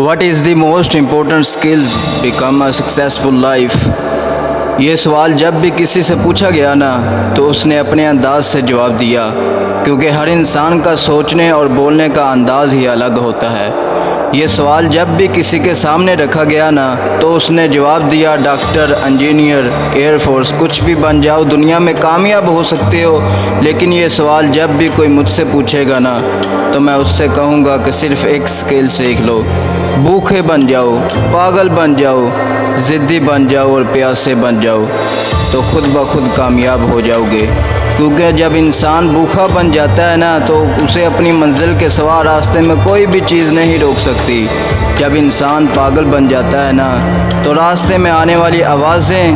What is the most important skills become a successful life? یہ سوال جب بھی کسی سے پوچھا گیا نا تو اس نے اپنے انداز سے جواب دیا، کیونکہ ہر انسان کا سوچنے اور بولنے کا انداز ہی الگ ہوتا ہے۔ یہ سوال جب بھی کسی کے سامنے رکھا گیا نا تو اس نے جواب دیا، ڈاکٹر، انجینئر، ایئر فورس، کچھ بھی بن جاؤ، دنیا میں کامیاب ہو سکتے ہو۔ لیکن یہ سوال جب بھی کوئی مجھ سے پوچھے گا نا تو میں اس سے کہوں گا کہ صرف ایک سکل سیکھ لو، بھوکے بن جاؤ، پاگل بن جاؤ، ضدی بن جاؤ اور پیاسے بن جاؤ، تو خود بخود کامیاب ہو جاؤ گے۔ کیونکہ جب انسان بھوکا بن جاتا ہے نا تو اسے اپنی منزل کے سوا راستے میں کوئی بھی چیز نہیں روک سکتی۔ جب انسان پاگل بن جاتا ہے نا تو راستے میں آنے والی آوازیں،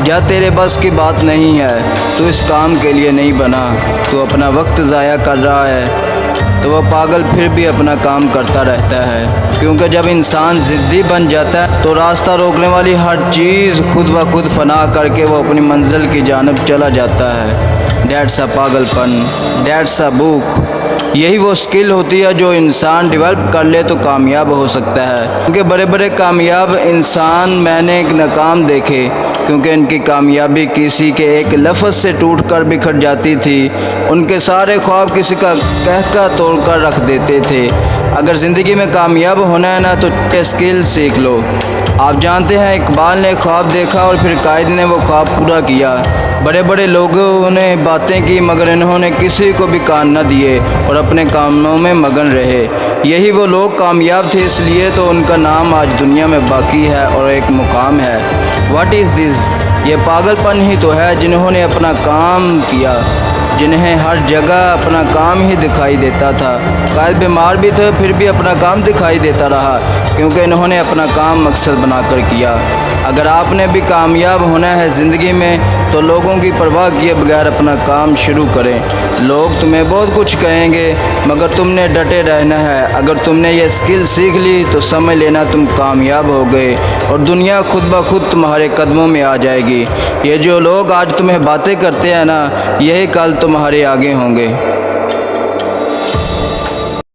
یا تیرے بس کی بات نہیں ہے، تو اس کام کے لیے نہیں بنا، تو اپنا وقت ضائع کر رہا ہے، تو وہ پاگل پھر بھی اپنا کام کرتا رہتا ہے۔ کیونکہ جب انسان ضدی بن جاتا ہے تو راستہ روکنے والی ہر چیز خود بخود فنا کر کے وہ اپنی منزل کی جانب چلا جاتا ہے۔ دیٹس اے پاگل پن، دیٹس اے بھوک۔ یہی وہ سکل ہوتی ہے جو انسان ڈیولپ کر لے تو کامیاب ہو سکتا ہے۔ کیونکہ بڑے بڑے کامیاب انسان میں نے ناکام دیکھے، کیونکہ ان کی کامیابی کسی کے ایک لفظ سے ٹوٹ کر بکھر جاتی تھی۔ ان کے سارے خواب کسی کا کہکہ توڑ کر رکھ دیتے تھے۔ اگر زندگی میں کامیاب ہونا ہے نا تو اسکل سیکھ لو۔ آپ جانتے ہیں اقبال نے خواب دیکھا اور پھر قائد نے وہ خواب پورا کیا۔ بڑے بڑے لوگوں نے باتیں کی مگر انہوں نے کسی کو بھی کان نہ دیے اور اپنے کاموں میں مگن رہے۔ یہی وہ لوگ کامیاب تھے، اس لیے تو ان کا نام آج دنیا میں باقی ہے اور ایک مقام ہے۔ واٹ از دس؟ یہ پاگل پن ہی تو ہے جنہوں نے اپنا کام کیا، جنہیں ہر جگہ اپنا کام ہی دکھائی دیتا تھا۔ قائد بیمار بھی تھے پھر بھی اپنا کام دکھائی دیتا رہا، کیونکہ انہوں نے اپنا کام مقصد بنا کر کیا۔ اگر آپ نے بھی کامیاب ہونا ہے زندگی میں تو لوگوں کی پرواہ کیے بغیر اپنا کام شروع کریں۔ لوگ تمہیں بہت کچھ کہیں گے مگر تم نے ڈٹے رہنا ہے۔ اگر تم نے یہ سکل سیکھ لی تو سمجھ لینا تم کامیاب ہو گئے اور دنیا خود بخود تمہارے قدموں میں آ جائے گی۔ یہ جو لوگ آج تمہیں باتیں کرتے ہیں نا، یہی کل تمہارے آگے ہوں گے۔